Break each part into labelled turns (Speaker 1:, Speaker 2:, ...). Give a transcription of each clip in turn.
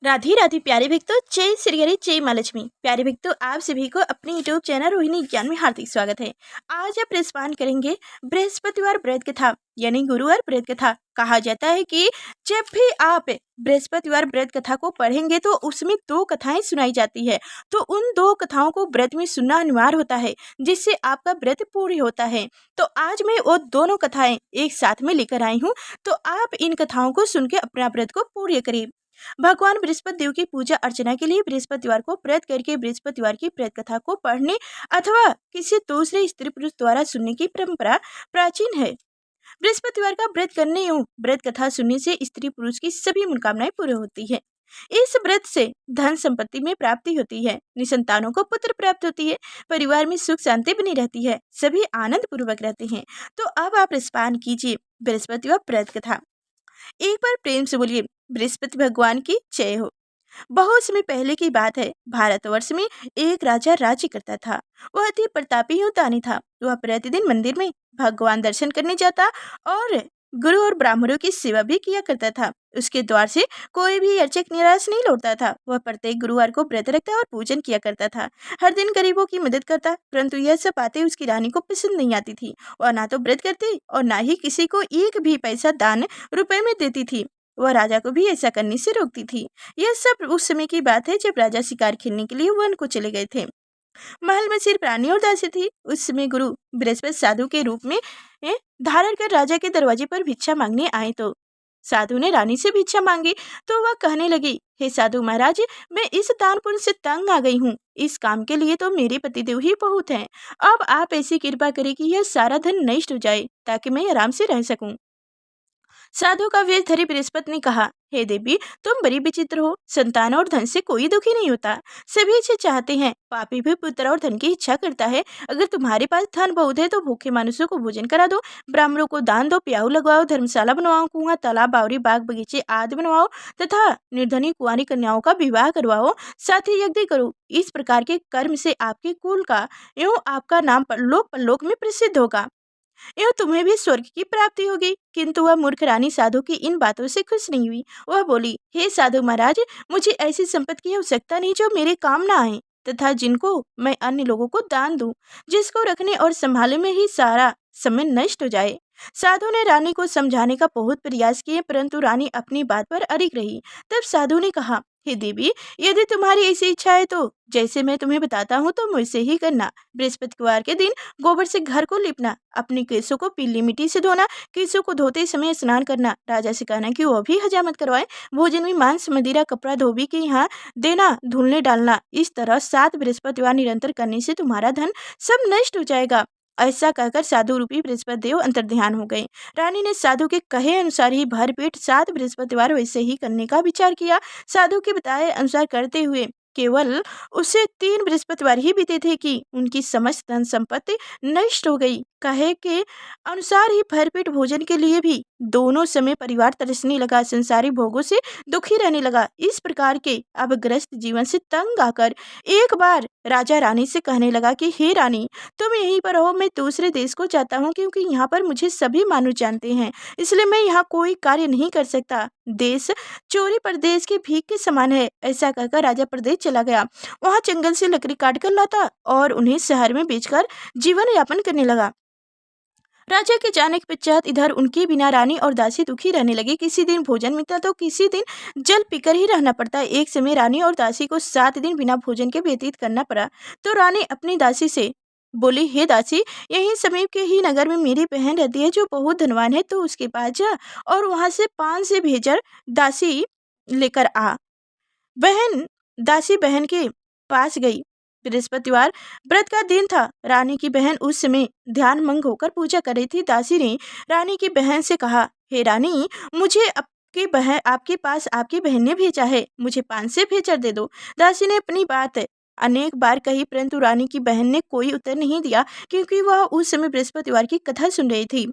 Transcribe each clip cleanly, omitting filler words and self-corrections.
Speaker 1: राधे राधे प्यारे भक्तों, जय श्री हरि, जय माँ लक्ष्मी। प्यारे भक्तों, आप सभी को अपने यूट्यूब चैनल रोहिणी ज्ञान में हार्दिक स्वागत है। आज आप प्रस्पान करेंगे बृहस्पतिवार व्रत कथा यानी गुरुवार व्रत कथा। कहा जाता है कि जब भी आप बृहस्पतिवार व्रत कथा को पढ़ेंगे तो उसमें दो कथाएं सुनाई जाती है, तो उन दो कथाओं को व्रत में सुनना अनिवार्य होता है, जिससे आपका व्रत पूर्ण होता है। तो आज मैं वो दोनों कथाएं एक साथ में लेकर आई हूँ, तो आप इन कथाओं को सुन के अपना व्रत को पूर्ण करें। भगवान बृहस्पति देव की पूजा अर्चना के लिए बृहस्पतिवार को व्रत करके बृहस्पतिवार की व्रत कथा को पढ़ने अथवा किसी दूसरे स्त्री पुरुष द्वारा सुनने की परंपरा प्राचीन है। बृहस्पतिवार का व्रत करने एवं व्रत कथा सुनने से स्त्री पुरुष की सभी मनोकामनाएं पूरी होती है। इस व्रत से धन संपत्ति में प्राप्ति होती है, निसंतानों को पुत्र प्राप्त होती है, परिवार में सुख शांति बनी रहती है, सभी आनंद पूर्वक रहते हैं। तो अब आप स्मरण कीजिए बृहस्पतिवार व्रत कथा। एक बार प्रेम से बोलिए, बृहस्पति भगवान की जय हो। बहुत समय पहले की बात है, भारतवर्ष में एक राजा राज्य करता था। वह अति प्रतापी और दानी था। वह प्रतिदिन मंदिर में भगवान दर्शन करने जाता और गुरु और ब्राह्मणों की सेवा भी किया करता था। उसके द्वार से कोई भी याचक निराश नहीं लौटता था। वह प्रत्येक गुरुवार को व्रत रखता और पूजन किया करता था। हर दिन गरीबों की मदद करता, परंतु यह सब बातें उसकी रानी को पसंद नहीं आती थी। वह ना तो व्रत करती और ना ही किसी को एक भी पैसा दान रुपए में देती थी। वह राजा को भी ऐसा करने से रोकती थी। यह सब उस समय की बात है, जब राजा शिकार खेलने के लिए वन को चले गए थे। महल में सिर्फ रानी और दासी थी। उस समय गुरु बृहस्पति साधु के रूप में धारण कर राजा के दरवाजे पर भिक्षा मांगने आए, तो साधु ने रानी से भिक्षा मांगी। तो वह कहने लगी, हे साधु महाराज, मैं इस दान पुण्य से तंग आ गई हूँ। इस काम के लिए तो मेरे पतिदेव ही बहुत हैं। अब आप ऐसी कृपा करें कि यह सारा धन नष्ट हो जाए, ताकि मैं आराम से रह सकूं। साधु का वेश धरे बृहस्पति ने कहा, हे देवी, तुम बड़ी विचित्र हो। संतान और धन से कोई दुखी नहीं होता, सभी इच्छा चाहते हैं। पापी भी पुत्र और धन की इच्छा करता है। अगर तुम्हारे पास धन बहुत है तो भूखे मनुष्यों को भोजन करा दो, ब्राह्मणों को दान दो, प्याऊ लगवाओ, धर्मशाला बनवाओ, कुआं तालाब बावरी बाग बगीचे आदि बनवाओ तथा निर्धनी कुंवारी कन्याओं का विवाह करवाओ, साथ ही यज्ञ करो। इस प्रकार के कर्म से आपके कुल का एवं आपका नाम लोक परलोक में प्रसिद्ध होगा एवं तुम्हें भी स्वर्ग की प्राप्ति होगी। किंतु वह मूर्ख रानी साधु की इन बातों से खुश नहीं हुई। वह बोली, हे साधु महाराज, मुझे ऐसी संपत्ति की आवश्यकता नहीं जो मेरे काम ना आए तथा जिनको मैं अन्य लोगों को दान दूं, जिसको रखने और संभालने में ही सारा समय नष्ट हो जाए। साधु ने रानी को समझाने का बहुत प्रयास किए, परंतु रानी अपनी बात पर अड़िग रही। तब साधु ने कहा, हे देवी, यदि तुम्हारी ऐसी इच्छा है तो जैसे मैं तुम्हें बताता हूँ तो मुझसे ही करना। बृहस्पतिवार के दिन गोबर से घर को लिपना, अपने केसों को पीली मिट्टी से धोना, केसों को धोते समय स्नान करना, राजा से कहना कि वो भी हजामत करवाए, भोजन में मांस मदिरा कपड़ा धोबी के यहाँ देना, धुलने डालना। इस तरह 7 बृहस्पतिवार निरंतर करने से तुम्हारा धन सब नष्ट हो जाएगा। ऐसा कहकर साधु रूपी बृहस्पति देव अंतर्ध्यान हो गए। रानी ने साधु के कहे अनुसार ही भरपेट 7 बृहस्पतिवार वैसे ही करने का विचार किया। साधु के बताए अनुसार करते हुए केवल उसे 3 बृहस्पतिवार ही बीते थे कि उनकी समस्त धन संपत्ति नष्ट हो गई। कहे के अनुसार ही भरपेट भोजन के लिए भी दोनों समय परिवार तरसने लगा, संसारी भोगों से दुखी रहने लगा। इस प्रकार के अब ग्रस्त जीवन से तंग आकर एक बार राजा रानी से कहने लगा कि हे रानी, तुम यहीं पर रहो, मैं दूसरे देश को जाता हूँ, क्योंकि यहाँ पर मुझे सभी मानुष जानते हैं, इसलिए मैं यहाँ कोई कार्य नहीं कर सकता। देश चोरी प्रदेश के भीख के समान है। ऐसा कहकर राजा प्रदेश चला गया। वहाँ जंगल से लकड़ी काट कर लाता और उन्हें शहर में बेचकर जीवन यापन करने लगा। राजा के जाने के पश्चात इधर उनके बिना रानी और दासी दुखी रहने लगे। किसी दिन भोजन मिलता तो किसी दिन जल पीकर ही रहना पड़ता। एक समय रानी और दासी को 7 दिन बिना भोजन के व्यतीत करना पड़ा। तो रानी अपनी दासी से बोली, हे दासी, यहीं समीप के ही नगर में मेरी बहन रहती है जो बहुत धनवान है, तो उसके पास जा और वहां से 5 से भेजर दासी लेकर आ। बहन दासी बहन के पास गई। बृहस्पतिवार व्रत का दिन था। रानी की बहन उस समय ध्यान मंग होकर पूजा कर रही थी। दासी ने रानी की बहन से कहा, हे रानी, मुझे आपके पास आपकी बहन ने भेजा है, मुझे 5 से भेजर दे दो। दासी ने अपनी बात अनेक बार कही, परंतु रानी की बहन ने कोई उत्तर नहीं दिया, क्योंकि वह उस समय बृहस्पतिवार की कथा सुन रही थी।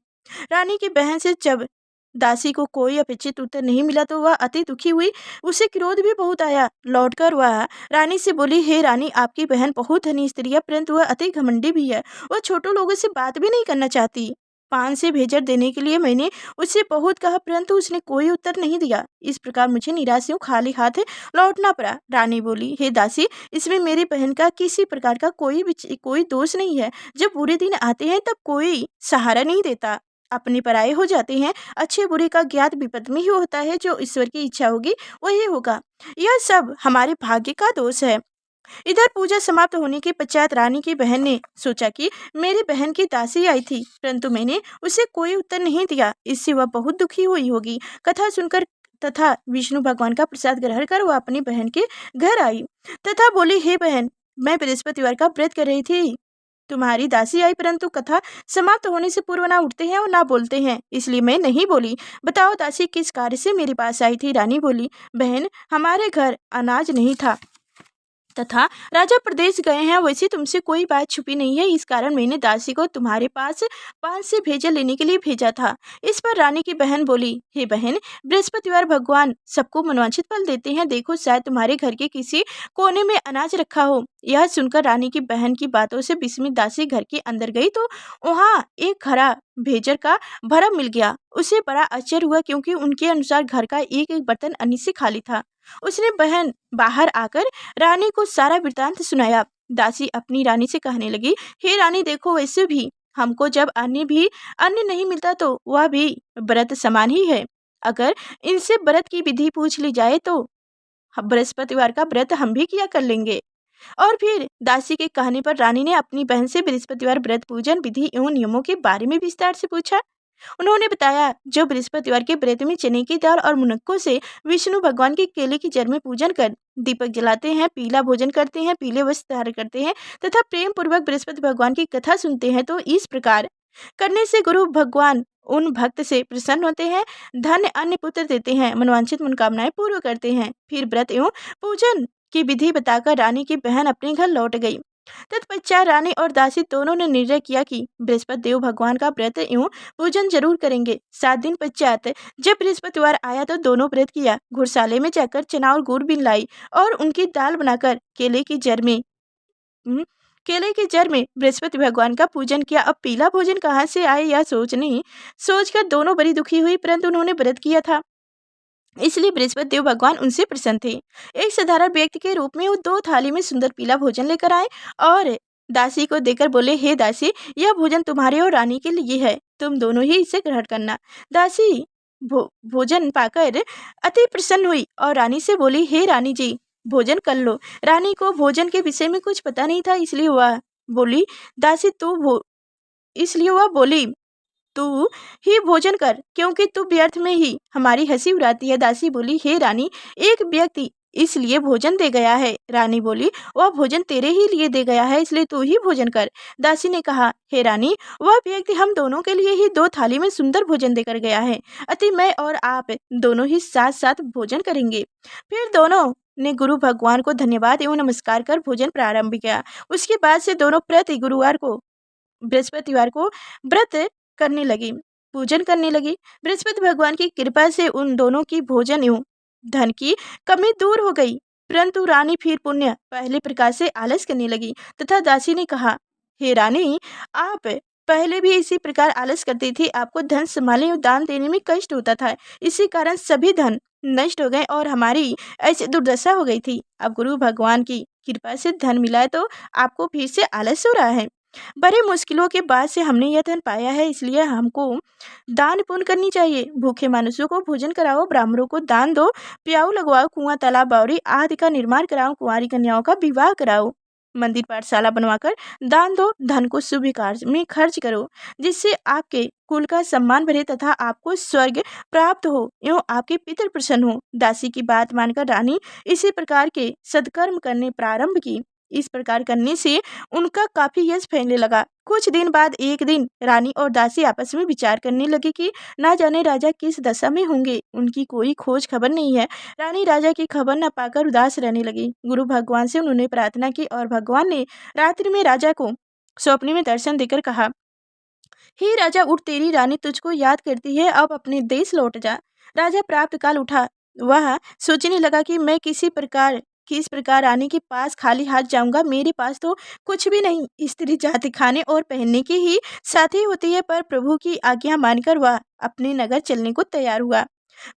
Speaker 1: रानी की बहन से जब दासी को कोई अपेक्षित उत्तर नहीं मिला तो वह अति दुखी हुई। उसे क्रोध भी बहुत आया। लौटकर वह रानी से बोली, हे रानी, आपकी बहन बहुत धनी स्त्री है, परंतु वह अति घमंडी भी है। वह छोटों लोगों से बात भी नहीं करना चाहती। पान से भेजर देने के लिए मैंने उससे बहुत कहा, परंतु उसने कोई उत्तर नहीं दिया। इस प्रकार मुझे निराश खाली हाथ लौटना पड़ा। रानी बोली, हे दासी, इसमें मेरी बहन का किसी प्रकार का कोई दोष नहीं है। जब बुरे दिन आते हैं तब कोई सहारा नहीं देता, अपने पराये हो जाते हैं। अच्छे बुरे का ज्ञात विपद में ही होता है। जो ईश्वर की इच्छा होगी वही होगा। यह सब हमारे भाग्य का दोष है। इधर पूजा समाप्त होने के पश्चात रानी की बहन ने सोचा कि मेरी बहन की दासी आई थी, परंतु मैंने उसे कोई उत्तर नहीं दिया। इससे वह बहुत दुखी हुई होगी। कथा सुनकर तथा विष्णु भगवान का प्रसाद ग्रहण कर वह अपनी बहन के घर आई तथा बोली, हे बहन, मैं बृहस्पतिवार का व्रत कर रही थी। तुम्हारी दासी आई, परंतु कथा समाप्त होने से पूर्व ना उठते हैं और ना बोलते हैं, इसलिए मैं नहीं बोली। बताओ दासी, किस कार्य से मेरे पास आई थी? रानी बोली, बहन, हमारे घर अनाज नहीं था तथा राजा प्रदेश गए हैं। वैसे तुमसे कोई बात छुपी नहीं है, इस कारण मैंने दासी को तुम्हारे पास पान से भेजा लेने के लिए भेजा था। इस पर रानी की बहन बोली, हे बहन, बृहस्पतिवार भगवान सबको मनोवांछित फल देते हैं। देखो, शायद तुम्हारे घर के किसी कोने में अनाज रखा हो। यह सुनकर रानी की बहन की बातों से विस्मित दासी घर के अंदर गई तो वहाँ एक घड़ा भेजर का भरा मिल गया। उसे बड़ा आश्चर्य हुआ, क्योंकि उनके अनुसार घर का एक एक बर्तन अन्नी से खाली था। उसने बहन बाहर आकर रानी को सारा वृतांत सुनाया। दासी अपनी रानी से कहने लगी, हे रानी, देखो, वैसे भी हमको जब अन्य नहीं मिलता तो वह भी व्रत समान ही है। अगर इनसे व्रत की विधि पूछ ली जाए तो बृहस्पतिवार का व्रत हम भी किया कर लेंगे। और फिर दासी के कहने पर रानी ने अपनी बहन से बृहस्पतिवार व्रत पूजन विधि एवं नियमों के बारे में विस्तार से पूछा। उन्होंने बताया, जो बृहस्पतिवार के व्रत में चने की दाल और मुनक्कों से विष्णु भगवान के केले की जड़ में पूजन कर दीपक जलाते हैं, पीला भोजन करते हैं, पीले वस्त्र धारण करते हैं तथा प्रेम पूर्वक बृहस्पति भगवान की कथा सुनते हैं, तो इस प्रकार करने से गुरु भगवान उन भक्त से प्रसन्न होते हैं, धन अन्य पुत्र देते हैं, मनोवांछित मनोकामनाएं पूर्ण करते हैं। फिर व्रत एवं पूजन की विधि बताकर रानी की बहन अपने घर लौट गई। तत्पश्चात रानी और दासी दोनों ने निर्णय किया कि बृहस्पति देव भगवान का व्रत एवं पूजन जरूर करेंगे। 7 दिन पश्चात जब बृहस्पतिवार आया तो दोनों व्रत किया। घुड़साले में जाकर चना और गुड़ बीन लाई और उनकी दाल बनाकर केले की जड़ में बृहस्पति भगवान का पूजन किया। अब पीला भोजन कहाँ से आए यह सोचकर दोनों बड़ी दुखी हुई, परंतु उन्होंने व्रत किया था, इसलिए बृहस्पति देव भगवान उनसे प्रसन्न थे। एक साधारण व्यक्ति के रूप में वो 2 थाली में सुंदर पीला भोजन लेकर आए और दासी को देकर बोले, हे दासी, यह भोजन तुम्हारे और रानी के लिए है, तुम दोनों ही इसे ग्रहण करना। दासी भोजन पाकर अति प्रसन्न हुई और रानी से बोली, हे रानी जी, भोजन कर लो। रानी को भोजन के विषय में कुछ पता नहीं था, इसलिए वह बोली, तू ही भोजन कर, क्योंकि तू व्यर्थ में ही हमारी हंसी उड़ाती है। दासी बोली, हे रानी, एक व्यक्ति इसलिए भोजन दे गया है। रानी बोली, वह भोजन तेरे ही लिए दे गया है, इसलिए तू ही भोजन कर। दासी ने कहा, हे रानी, वह व्यक्ति हम दोनों के लिए ही 2 थाली में सुंदर भोजन देकर गया है, अति मैं और आप दोनों ही साथ साथ भोजन करेंगे। फिर दोनों ने गुरु भगवान को धन्यवाद एवं नमस्कार कर भोजन प्रारंभ किया। उसके बाद से दोनों प्रति बृहस्पतिवार को व्रत करने लगी, पूजन करने लगी। बृहस्पति भगवान की कृपा से उन दोनों की भोजन एवं धन की कमी दूर हो गई, परंतु रानी फिर पुण्य पहले प्रकार से आलस करने लगी तथा दासी ने कहा, हे रानी, आप पहले भी इसी प्रकार आलस करती थी, आपको धन संभालने और दान देने में कष्ट होता था, इसी कारण सभी धन नष्ट हो गए और हमारी ऐसी दुर्दशा हो गई थी। अब गुरु भगवान की कृपा से धन मिला है तो आपको फिर से आलस हो रहा है। बड़े मुश्किलों के बाद से हमने यह धन पाया है, इसलिए हमको दान पुण्य करनी चाहिए। भूखे मनुष्यों को भोजन कराओ, ब्राह्मणों को दान दो, प्याऊ लगवाओ, कुआं तालाब बावड़ी आदि का निर्माण कराओ, कुंवारी कन्याओं का विवाह कराओ, मंदिर पाठशाला बनवाकर दान दो, धन को शुभ कार्य में खर्च करो, जिससे आपके कुल का सम्मान बढ़े तथा आपको स्वर्ग प्राप्त हो एवं आपके पितर प्रसन्न हो। दासी की बात मानकर रानी इसी प्रकार के सत्कर्म करने प्रारंभ की। इस प्रकार करने से उनका काफी यश फैलने लगा। कुछ दिन बाद एक दिन रानी और दासी आपस में विचार करने लगी कि ना जाने राजा किस दशा में होंगे, उनकी कोई खोज खबर नहीं है। रानी राजा की खबर न पाकर उदास रहने लगी। गुरु भगवान से उन्होंने प्रार्थना की और भगवान ने रात्रि में राजा को स्वप्न में दर्शन देकर कहा, हे राजा, उठ, तेरी रानी तुझको याद करती है, अब अपने देश लौट जा। राजा प्राप्त काल उठा। वह सोचने लगा कि मैं किसी प्रकार किस प्रकार रानी के पास खाली हाथ जाऊंगा? मेरे पास तो कुछ भी नहीं। स्त्री जाति खाने और पहनने की ही साथी होती है। पर प्रभु की आज्ञा मानकर वह अपने नगर चलने को तैयार हुआ।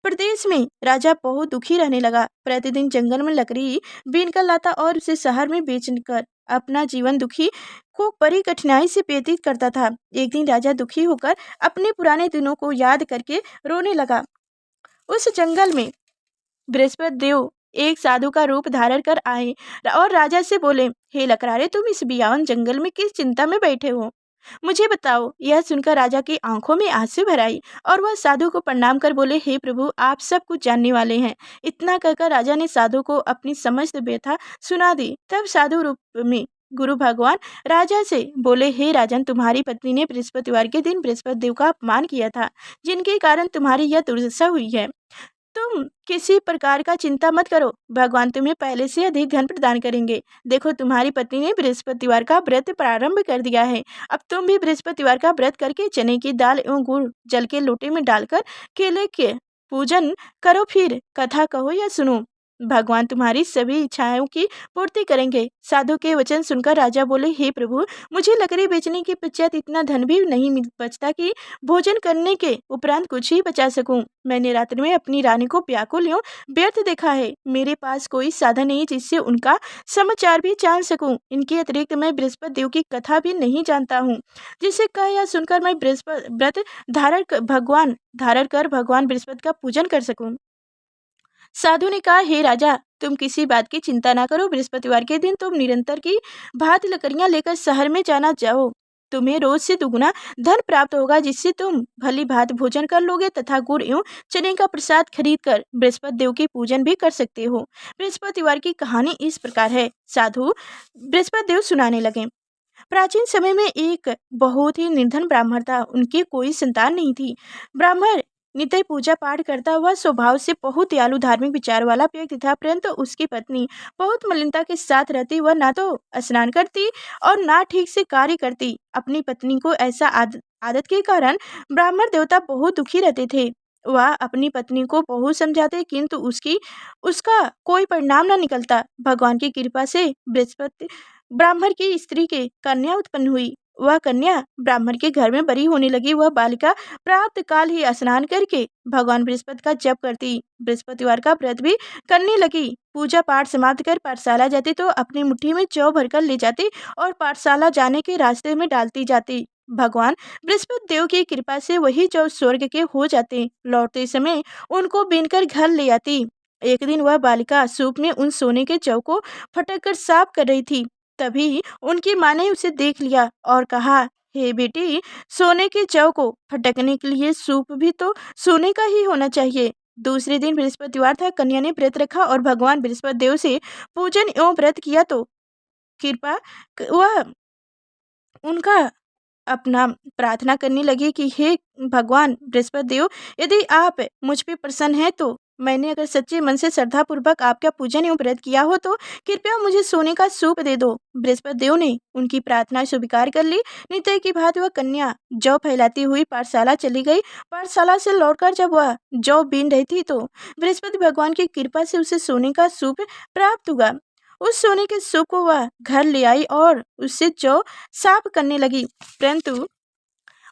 Speaker 1: प्रदेश में राजा बहुत दुखी रहने लगा। प्रतिदिन जंगल में लकड़ी बीन कर लाता और उसे शहर में बेचकर अपना जीवन दुखी को बड़ी कठिनाई से व्यतीत करता था। एक दिन राजा दुखी होकर अपने पुराने दिनों को याद करके रोने लगा। उस जंगल में बृहस्पति देव एक साधु का रूप धारण कर आए और राजा से बोले, हे लकड़ारे, तुम इस बियावन जंगल में किस चिंता में बैठे हो? मुझे बताओ। यह सुनकर राजा की आंखों में आंसू भर आई और वह साधु को प्रणाम कर बोले, हे प्रभु, आप सब कुछ जानने वाले हैं। इतना कहकर राजा ने साधु को अपनी समस्त व्यथा सुना दी। तब साधु रूप में गुरु भगवान राजा से बोले, हे राजन, तुम्हारी पत्नी ने बृहस्पतिवार के दिन बृहस्पति देव का अपमान किया था, जिनके कारण तुम्हारी यह दुर्दशा हुई है। तुम किसी प्रकार का चिंता मत करो, भगवान तुम्हें पहले से अधिक धन प्रदान करेंगे। देखो, तुम्हारी पत्नी ने बृहस्पतिवार का व्रत प्रारंभ कर दिया है। अब तुम भी बृहस्पतिवार का व्रत करके चने की दाल एवं गुड़ जल के लोटे में डालकर केले के पूजन करो, फिर कथा कहो या सुनो। भगवान तुम्हारी सभी इच्छाओं की पूर्ति करेंगे। साधु के वचन सुनकर राजा बोले, हे प्रभु, मुझे लकड़ी बेचने के पश्चात इतना धन भी नहीं बचता कि भोजन करने के उपरांत कुछ ही बचा सकूं। मैंने रात्रि में अपनी रानी को व्याकुल एवं व्यर्थ देखा है। मेरे पास कोई साधन नहीं जिससे उनका समाचार भी जान सकूं। इनके अतिरिक्त मैं बृहस्पति देव की कथा भी नहीं जानता हूँ, जिसे कह या सुनकर मैं बृहस्पति व्रत धारण कर भगवान बृहस्पति का पूजन कर सकूं। साधु ने कहा, हे राजा, तुम किसी बात की चिंता ना करो। बृहस्पतिवार के दिन तुम निरंतर की भांति लकड़ियां लेकर शहर में जाना जाओ। तुम्हें रोज से दुगुना धन प्राप्त होगा, जिससे तुम भली भांति भोजन कर लोगे तथा गुड़ एवं चने का प्रसाद खरीद कर बृहस्पति देव की पूजन भी कर सकते हो। बृहस्पतिवार की कहानी इस प्रकार है। साधु बृहस्पति देव सुनाने लगे। प्राचीन समय में एक बहुत ही निर्धन ब्राह्मण था। उनकी कोई संतान नहीं थी। ब्राह्मण नित्य पूजा पाठ करता हुआ स्वभाव से बहुत दयालु धार्मिक विचार वाला व्यक्ति था, परंतु उसकी पत्नी बहुत मलिनता के साथ रहती। वह ना तो स्नान करती और ना ठीक से कार्य करती। अपनी पत्नी को ऐसा आदत के कारण ब्राह्मण देवता बहुत दुखी रहते थे। वह अपनी पत्नी को बहुत समझाते, किंतु उसका कोई परिणाम न निकलता। भगवान की कृपा से बृहस्पति ब्राह्मण की स्त्री के कन्या उत्पन्न हुई। वह कन्या ब्राह्मण के घर में बड़ी होने लगी। वह बालिका प्राप्त काल ही स्नान करके भगवान बृहस्पति का जप करती, बृहस्पतिवार का व्रत भी करने लगी। पूजा पाठ समाप्त कर पाठशाला जाती तो अपनी मुट्ठी में जौ भरकर ले जाती और पाठशाला जाने के रास्ते में डालती जाती। भगवान बृहस्पति देव की कृपा से वही जौ स्वर्ग के हो जाते। लौटते समय उनको बीनकर घर ले आती। एक दिन वह बालिका सूप में उन सोने के जौ को फटक कर साफ कर रही थी। तभी उनकी माँ ने उसे देख लिया और कहा, हे बेटी, सोने के जौ को फटकने के लिए सूप भी तो सोने का ही होना चाहिए। दूसरे दिन बृहस्पतिवार था। कन्या ने व्रत रखा और भगवान बृहस्पति देव से पूजन एवं व्रत किया तो कृपा वह उनका अपना प्रार्थना करने लगी कि हे भगवान बृहस्पति देव, यदि आप मुझ पे प्रसन्न हैं तो मैंने अगर सच्चे मन से श्रद्धा पूर्वक आपका पूजन एवं व्रत किया हो तो कृपया मुझे सोने का सूप दे दो। बृहस्पति देव ने उनकी प्रार्थना स्वीकार कर ली। नित्य की भांति वह कन्या जौ फैलाती हुई पाठशाला चली गई। पाठशाला से लौटकर जब वह जौ बीन रही थी तो बृहस्पति भगवान की कृपा से उसे सोने का सूप प्राप्त हुआ। उस सोने के सूप को वह घर ले आई और उससे जौ साफ करने लगी, परंतु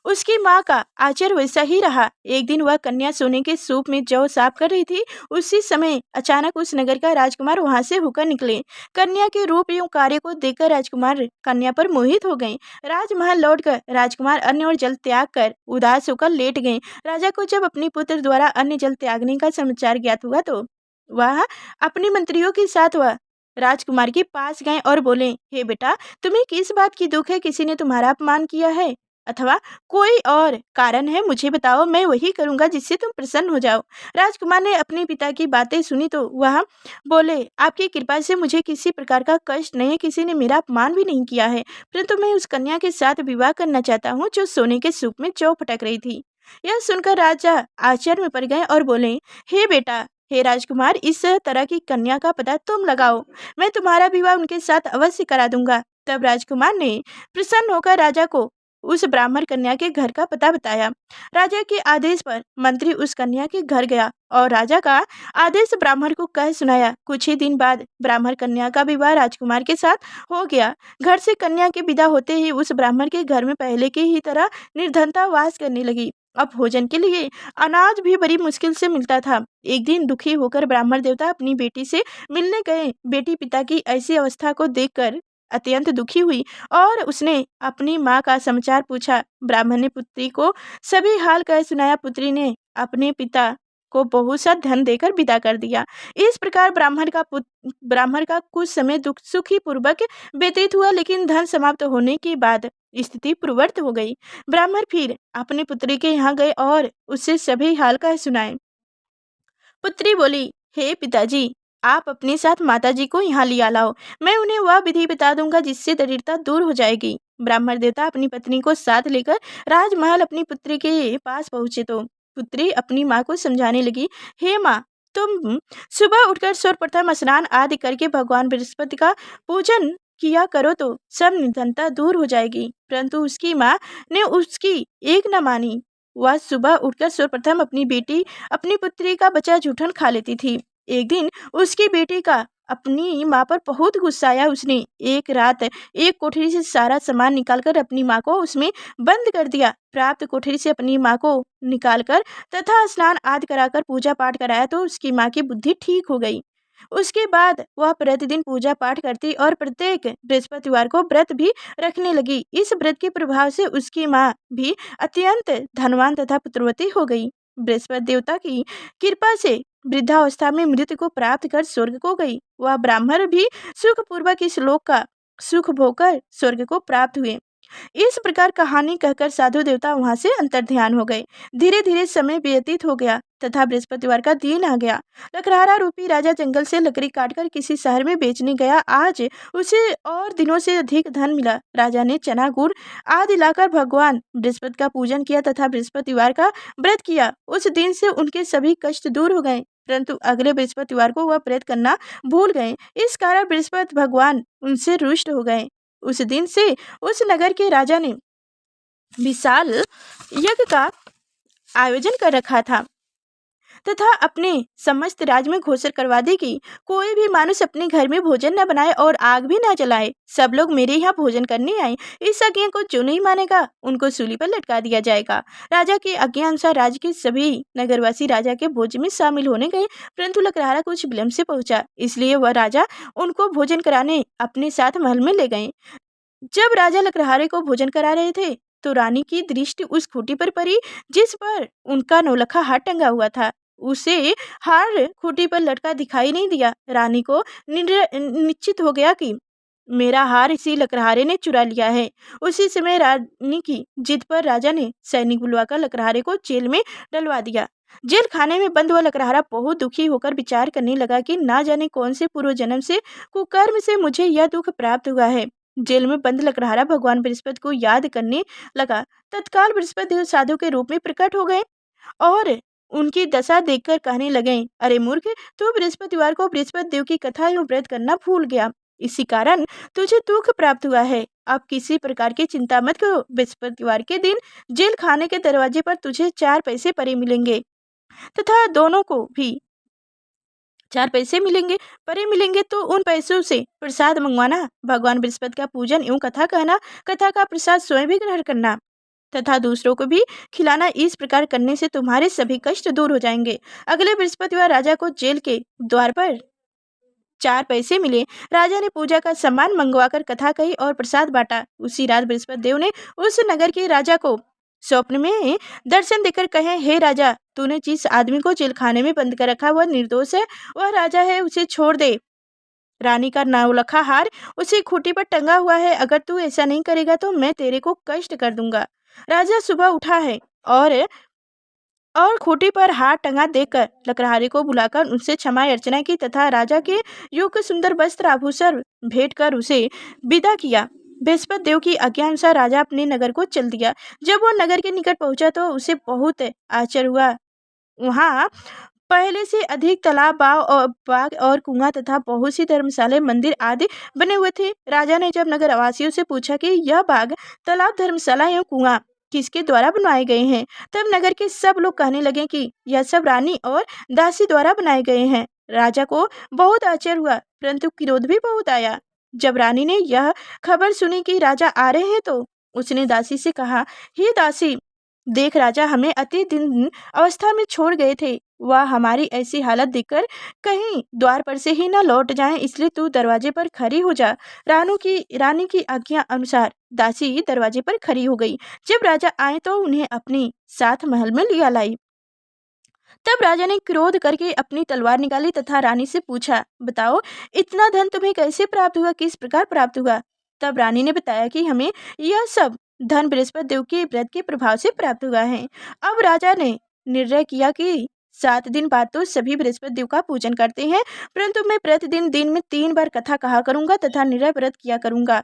Speaker 1: उसकी माँ का आचरण वैसा ही रहा। एक दिन वह कन्या सोने के सूप में जौ साफ कर रही थी। उसी समय अचानक उस नगर का राजकुमार वहां से होकर निकले। कन्या के रूप एवं कार्य को देखकर राजकुमार कन्या पर मोहित हो गए। राजमहल लौटकर राजकुमार अन्न और जल त्याग कर उदास होकर लेट गए। राजा को जब अपनी पुत्र द्वारा अन्न जल त्यागने का समाचार ज्ञात हुआ तो वह अपने मंत्रियों के साथ वह राजकुमार के पास गए और बोले, हे बेटा, तुम्हें किस बात की दुख है? किसी ने तुम्हारा अपमान किया है अथवा कोई और कारण है? मुझे बताओ, मैं वही करूंगा जिससे तुम प्रसन्न हो जाओ। राजकुमार ने अपने पिता की बातें सुनी तो वह बोले, आपकी कृपा से मुझे किसी प्रकार का कष्ट नहीं, किसी ने मेरा अपमान भी नहीं किया है, परंतु मैं उस कन्या के साथ विवाह करना चाहता हूँ जो सोने के सूप में जौ फटक रही थी। यह सुनकर राजा आश्चर्य में पड़ गए और बोले, हे बेटा, हे राजकुमार, इस तरह की कन्या का पता तुम लगाओ, मैं तुम्हारा विवाह उनके साथ अवश्य करा दूंगा। तब राजकुमार ने प्रसन्न होकर राजा को उस ब्राह्मण कन्या के घर का पता बताया। राजा के आदेश पर मंत्री उस कन्या के घर गया और राजा का आदेश ब्राह्मण को कह सुनाया। कुछ ही दिन बाद ब्राह्मण कन्या का विवाह राजकुमार के साथ हो गया। घर से कन्या के विदा होते ही उस ब्राह्मण के घर में पहले की ही तरह निर्धनता वास करने लगी। अब भोजन के लिए अनाज भी बड़ी मुश्किल से मिलता था। एक दिन दुखी होकर ब्राह्मण देवता अपनी बेटी से मिलने गए। बेटी पिता की ऐसी अवस्था को देखकर अत्यंत दुखी हुई और उसने अपनी माँ का समाचार पूछा। ब्राह्मण ने पुत्री को सभी हाल कह सुनाया। पुत्री ने अपने पिता को बहुत सा धन देकर विदा कर दिया। इस प्रकार ब्राह्मण का कुछ समय दुख सुखी पूर्वक व्यतीत हुआ, लेकिन धन समाप्त होने के बाद स्थिति पूर्ववत हो गई। ब्राह्मण फिर अपनी पुत्री के यहाँ गए और उससे सभी हाल कह सुनाए। पुत्री बोली, हे पिताजी, आप अपने साथ माताजी को यहाँ लिया लाओ। मैं उन्हें वह विधि बता दूंगा जिससे दरिद्रता दूर हो जाएगी। ब्राह्मण देवता अपनी पत्नी को साथ लेकर राजमहल अपनी पुत्री के पास पहुंचे तो पुत्री अपनी माँ को समझाने लगी, हे माँ, तुम सुबह उठकर सर्वप्रथम स्नान आदि करके भगवान बृहस्पति का पूजन किया करो तो सब निर्धनता दूर हो जाएगी। परंतु उसकी माँ ने उसकी एक न मानी। वह सुबह उठकर सर्वप्रथम अपनी पुत्री का बचा जूठन खा लेती थी। एक दिन उसकी बेटी का अपनी माँ पर बहुत गुस्सा आया। उसने एक रात एक कोठरी से सारा सामान निकालकर अपनी माँ को उसमें बंद कर दिया। प्राप्त कोठरी से अपनी माँ को निकालकर तथा स्नान आदि कराकर पूजा पाठ कराया तो उसकी माँ की बुद्धि ठीक हो गई। उसके बाद वह प्रतिदिन पूजा पाठ करती और प्रत्येक बृहस्पतिवार को व्रत भी रखने लगी। इस व्रत के प्रभाव से उसकी माँ भी अत्यंत धनवान तथा पुत्रवती हो गई। बृहस्पति देवता की कृपा से वृद्धावस्था में मृत्यु को प्राप्त कर स्वर्ग को गई। वह ब्राह्मण भी सुखपूर्वक इस लोक का सुख भोगकर स्वर्ग को प्राप्त हुए। इस प्रकार कहानी कहकर साधु देवता वहां से अंतर्ध्यान हो गए। धीरे धीरे समय व्यतीत हो गया तथा बृहस्पतिवार का दिन आ गया। लकड़हारा रूपी राजा जंगल से लकड़ी काटकर किसी शहर में बेचने गया। आज उसे और दिनों से अधिक धन मिला। राजा ने चना गुड़ आदि लाकर भगवान बृहस्पति का पूजन किया तथा बृहस्पतिवार का व्रत किया। उस दिन से उनके सभी कष्ट दूर हो गए, परंतु अगले बृहस्पतिवार को वह व्रत करना भूल गए। इस कारण बृहस्पति भगवान उनसे रुष्ट हो गए। उस दिन से उस नगर के राजा ने विशाल यज्ञ का आयोजन कर रखा था तथा अपने समस्त राज्य में घोषणा करवा दी कि कोई भी मानुष अपने घर में भोजन न बनाए और आग भी न जलाए। सब लोग मेरे यहाँ भोजन करने आए। इस आज्ञा को जो नहीं मानेगा उनको सूली पर लटका दिया जाएगा। राजा की आज्ञा अनुसार राज्य के सभी नगरवासी राजा के भोजन में शामिल होने गए, परंतु लकड़हारा कुछ विलम्ब से पहुंचा, इसलिए वह राजा उनको भोजन कराने अपने साथ महल में ले गए। जब राजा लकड़हारे को भोजन करा रहे थे तो रानी की दृष्टि उस खूंटी पर पड़ी जिस पर उनका नौलखा हार टंगा हुआ था। उसे हार खूंटी पर लटका दिखाई नहीं दिया। रानी को निश्चित हो गया कि मेरा हार इसी लकड़हारे ने चुरा लिया है। उसी समय रानी की जिद पर राजा ने सैनिक बुलवाकर लकड़हारे को जेल में डलवा दिया। जेल खाने में बंद हुआ लकड़हारा बहुत दुखी होकर विचार करने लगा कि ना जाने कौन से पूर्व जन्म से कुकर्म से मुझे यह दुख प्राप्त हुआ है। जेल में बंद लकड़हारा भगवान बृहस्पति को याद करने लगा। तत्काल बृहस्पति देव साधु के रूप में प्रकट हो गए और उनकी दशा देखकर कहने लगे, अरे मूर्ख, तू बृहस्पतिवार को बृहस्पति देव की कथा एवं व्रत करना भूल गया। इसी कारण तुझे दुख प्राप्त हुआ है। अब किसी प्रकार की चिंता मत करो। बृहस्पतिवार के दिन जेल खाने के दरवाजे पर तुझे 4 पैसे परे मिलेंगे तथा दोनों को भी 4 पैसे मिलेंगे तो उन पैसों से प्रसाद मंगवाना, भगवान बृहस्पति का पूजन एवं कथा कहना, कथा का प्रसाद स्वयं भी ग्रहण करना तथा दूसरों को भी खिलाना। इस प्रकार करने से तुम्हारे सभी कष्ट दूर हो जाएंगे। अगले बृहस्पतिवार राजा को जेल के द्वार पर 4 पैसे मिले। राजा ने पूजा का सामान मंगवाकर कथा कही और प्रसाद बांटा। उसी रात बृहस्पति देव ने उस नगर के राजा को स्वप्न में दर्शन देकर कहे, हे राजा, तूने जिस आदमी को जेल खाने में बंद कर रखा वह निर्दोष है, वह राजा है, उसे छोड़ दे। रानी का नौलखा हार उसी खूंटी पर टंगा हुआ है। अगर तू ऐसा नहीं करेगा तो मैं तेरे को कष्ट कर दूंगा। राजा सुबह उठा है और खूंटी पर हार टंगा देखकर लकड़हारे को बुलाकर उनसे क्षमा अर्चना की तथा राजा के योग्य सुंदर वस्त्र आभूषण भेंट कर उसे विदा किया। बृहस्पति देव की आज्ञा अनुसार राजा अपने नगर को चल दिया। जब वह नगर के निकट पहुंचा तो उसे बहुत आश्चर्य हुआ। वहां पहले से अधिक तालाब, बाग और कुआं तथा बहुत सी धर्मशालाएं, मंदिर आदि बने हुए थे। राजा ने जब नगरवासियों से पूछा कि यह बाग, तालाब, धर्मशाला एवं कुआं किसके द्वारा बनवाए गए हैं, तब नगर के सब लोग कहने लगे कि यह सब रानी और दासी द्वारा बनाए गए हैं। राजा को बहुत आश्चर्य हुआ, परंतु क्रोध भी बहुत आया। जब रानी ने यह खबर सुनी कि राजा आ रहे हैं, तो उसने दासी से कहा, हे दासी, देख, राजा हमें अति दिन अवस्था में छोड़ गए थे। वह हमारी ऐसी हालत देखकर कहीं द्वार पर से ही न लौट जाएं, इसलिए तू दरवाजे पर खड़ी हो जा। रानी की आज्ञा अनुसार दासी दरवाजे पर खड़ी हो गई। जब राजा आए तो उन्हें अपनी साथ महल में लिया लाई। तब राजा ने क्रोध करके अपनी तलवार निकाली तथा रानी से पूछा, बताओ, इतना धन तुम्हें कैसे प्राप्त हुआ, किस प्रकार प्राप्त हुआ? तब रानी ने बताया कि हमें यह सब धन बृहस्पति देव के व्रत के प्रभाव से प्राप्त हुआ है। अब राजा ने निर्णय किया कि 7 दिन बाद तो सभी बृहस्पति देव का पूजन करते हैं, परंतु मैं प्रतिदिन दिन में 3 बार कथा कहा करूंगा तथा निर्णय व्रत किया करूंगा।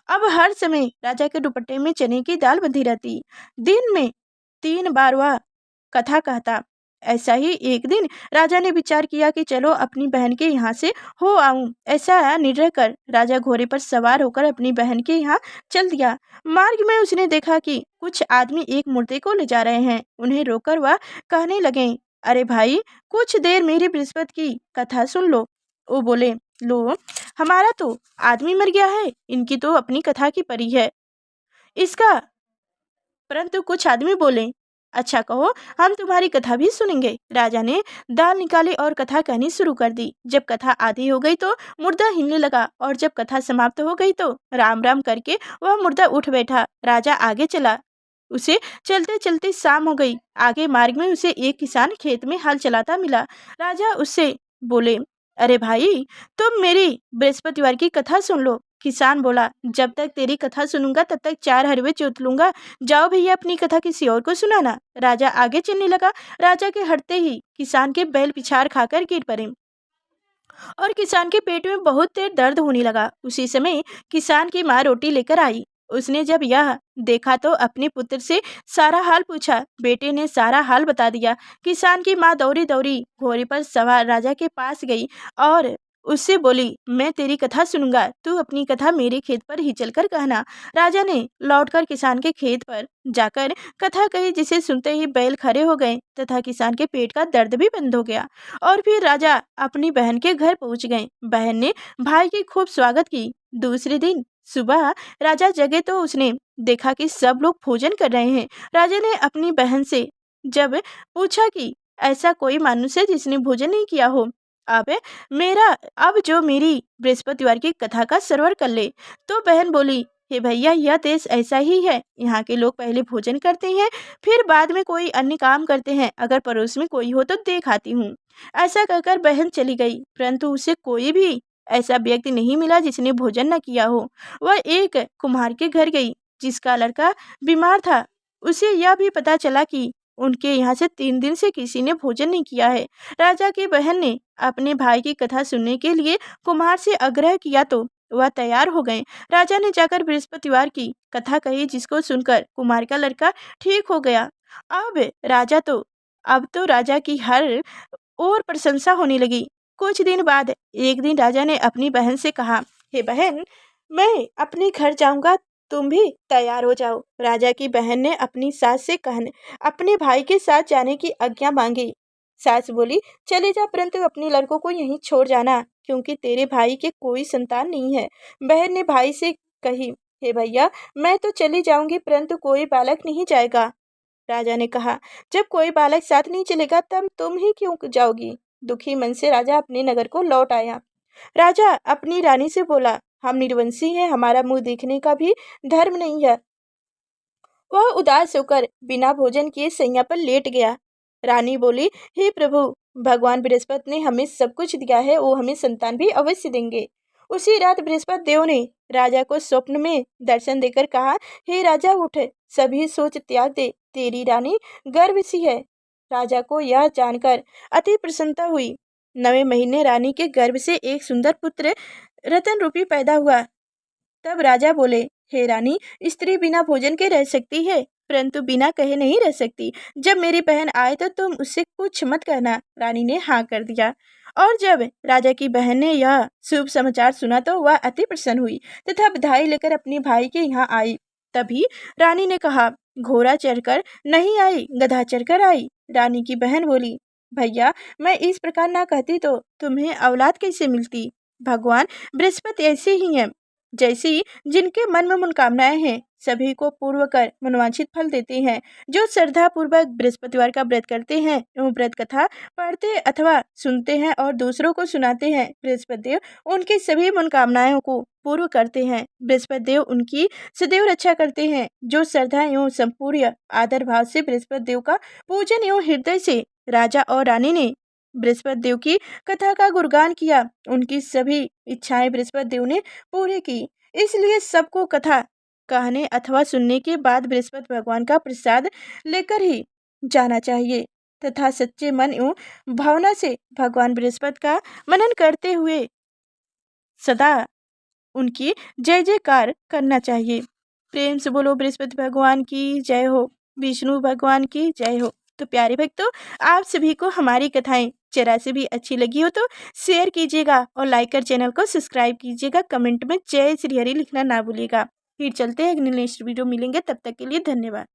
Speaker 1: अब हर समय राजा के दुपट्टे में चने की दाल बंधी रहती। दिन में 3 बार वह कथा कहता। ऐसा ही एक दिन राजा ने विचार किया कि चलो अपनी बहन के यहाँ से हो आऊं। ऐसा निर्णय कर राजा घोड़े पर सवार होकर अपनी बहन के यहाँ चल दिया। मार्ग में उसने देखा कि कुछ आदमी एक मूर्ति को ले जा रहे हैं। उन्हें रोककर वह कहने लगे, अरे भाई, कुछ देर मेरी बृहस्पति की कथा सुन लो। वो बोले, लो, हमारा तो आदमी मर गया है, इनकी तो अपनी कथा की परी है इसका। परंतु कुछ आदमी बोले, अच्छा कहो, हम तुम्हारी कथा भी सुनेंगे। राजा ने दाल निकाली और कथा कहनी शुरू कर दी। जब कथा आधी हो गई तो मुर्दा हिलने लगा और जब कथा समाप्त हो गई तो राम राम करके वह मुर्दा उठ बैठा। राजा आगे चला। उसे चलते चलते शाम हो गई। आगे मार्ग में उसे एक किसान खेत में हल चलाता मिला। राजा उससे बोले, अरे भाई, तुम मेरी बृहस्पतिवार की कथा सुन लो। किसान बोला, जब तक तेरी कथा सुनूंगा तब तक 4 हरवे जोत लूंगा। जाओ भैया, अपनी कथा किसी और को सुनाना। राजा आगे चलने लगा। राजा के हटते ही किसान के बैल पिछाड़ खाकर गिर पड़े और किसान के पेट में बहुत तेज दर्द होने लगा। उसी समय किसान की माँ रोटी लेकर आई। उसने जब यह देखा तो अपने पुत्र से सारा हाल पूछा। बेटे ने सारा हाल बता दिया। किसान की माँ दौड़ी दौड़ी घोड़े पर सवार राजा के पास गई और उससे बोली, मैं तेरी कथा सुनूंगा, तू अपनी कथा मेरे खेत पर ही चलकर कहना। राजा ने लौटकर किसान के खेत पर जाकर कथा कही, जिसे सुनते ही बैल खड़े हो गए तथा किसान के पेट का दर्द भी बंद हो गया। और फिर राजा अपनी बहन के घर पहुंच गए। बहन ने भाई की खूब स्वागत की। दूसरे दिन सुबह राजा जगे तो उसने देखा कि सब लोग भोजन कर रहे हैं। राजा ने अपनी बहन से जब पूछा कि ऐसा कोई मनुष्य जिसने भोजन नहीं किया हो, अब जो मेरी बृहस्पतिवार की कथा का श्रवण कर ले। तो बहन बोली, हे भैया, यह देश ऐसा ही है। यहाँ के लोग पहले भोजन करते हैं, फिर बाद में कोई अन्य काम करते हैं। अगर पड़ोस में कोई हो तो देख आती हूँ। ऐसा कहकर बहन चली गई, परंतु उसे कोई भी ऐसा व्यक्ति नहीं मिला जिसने भोजन न किया हो। वह एक कुम्हार के घर गई जिसका लड़का बीमार था। उसे यह भी पता चला कि उनके यहाँ से 3 दिन से किसी ने भोजन नहीं किया है। राजा की बहन ने अपने भाई की कथा सुनने के लिए कुम्हार से आग्रह किया तो वह तैयार हो गए। राजा ने जाकर बृहस्पतिवार की कथा कही, जिसको सुनकर कुम्हार का लड़का ठीक हो गया। अब तो राजा की हर और प्रशंसा होने लगी। कुछ दिन बाद एक दिन राजा ने अपनी बहन से कहा, हे बहन, मैं अपने घर जाऊंगा, तुम भी तैयार हो जाओ। राजा की बहन ने अपनी सास से अपने भाई के साथ जाने की आज्ञा मांगी। सास बोली, चले जा, परंतु अपने लड़कों को यहीं छोड़ जाना, क्योंकि तेरे भाई के कोई संतान नहीं है। बहन ने भाई से कही, हे भैया, मैं तो चली जाऊंगी, परंतु कोई बालक नहीं जाएगा। राजा ने कहा, जब कोई बालक साथ नहीं चलेगा तब तुम ही क्यों जाओगी? दुखी मन से राजा अपने नगर को लौट आया। राजा अपनी रानी से बोला, हम निर्वंशी हैं, हमारा मुंह देखने का भी धर्म नहीं है। वह उदास होकर बिना भोजन किए सैया पर लेट गया। रानी बोली, हे प्रभु, भगवान बृहस्पति ने हमें सब कुछ दिया है, वो हमें संतान भी अवश्य देंगे। उसी रात बृहस्पति देव ने राजा को स्वप्न में दर्शन देकर कहा, हे राजा, उठ, सभी सोच त्याग दे, तेरी रानी गर्भवती है। राजा को यह जानकर अति प्रसन्नता हुई। 9वें महीने रानी के गर्भ से एक सुंदर पुत्र रतन रूपी पैदा हुआ। तब राजा बोले, हे रानी, स्त्री बिना भोजन के रह सकती है? परंतु बिना कहे नहीं रह सकती। जब मेरी बहन आए तो तुम उससे कुछ मत कहना। रानी ने हाँ कर दिया। और जब राजा की बहन ने यह शुभ समाचार सुना तो वह अति प्रसन्न हुई तथा बधाई लेकर अपने भाई के यहाँ आई। तभी रानी ने कहा, घोड़ा चढ़कर नहीं आई, गधा चढ़कर आई। रानी की बहन बोली, भैया मैं इस प्रकार ना कहती तो तुम्हें औलाद कैसे मिलती। भगवान बृहस्पति ऐसे ही हैं, जैसी जिनके मन में मनोकामनाएं हैं सभी को पूर्ण कर मनोवांछित फल देते हैं। जो श्रद्धा पूर्वक बृहस्पतिवार का व्रत करते हैं एवं व्रत कथा पढ़ते अथवा सुनते हैं और दूसरों को सुनाते हैं, बृहस्पति देव उनकी सभी मनोकामनाओं को पूर्ण करते हैं। बृहस्पति देव उनकी सदैव रक्षा करते हैं। जो श्रद्धा एवं संपूर्ण आदर भाव से बृहस्पति देव का पूजन एवं हृदय से राजा और रानी ने बृहस्पति देव की कथा का गुणगान किया, उनकी सभी इच्छाएं बृहस्पति देव ने पूरी की। इसलिए सबको कथा कहने अथवा सुनने के बाद बृहस्पति भगवान का प्रसाद लेकर ही जाना चाहिए तथा सच्चे मन एवं भावना से भगवान बृहस्पति का मनन करते हुए सदा उनकी जय जयकार करना चाहिए। प्रेम से बोलो बृहस्पति भगवान की जय हो, विष्णु भगवान की जय हो। तो प्यारे भक्तों, आप सभी को हमारी कथाएं जरा से भी अच्छी लगी हो तो शेयर कीजिएगा और लाइक कर चैनल को सब्सक्राइब कीजिएगा। कमेंट में जय श्री हरि लिखना ना भूलिएगा। फिर चलते हैं अगले नेक्स्ट वीडियो मिलेंगे, तब तक के लिए धन्यवाद।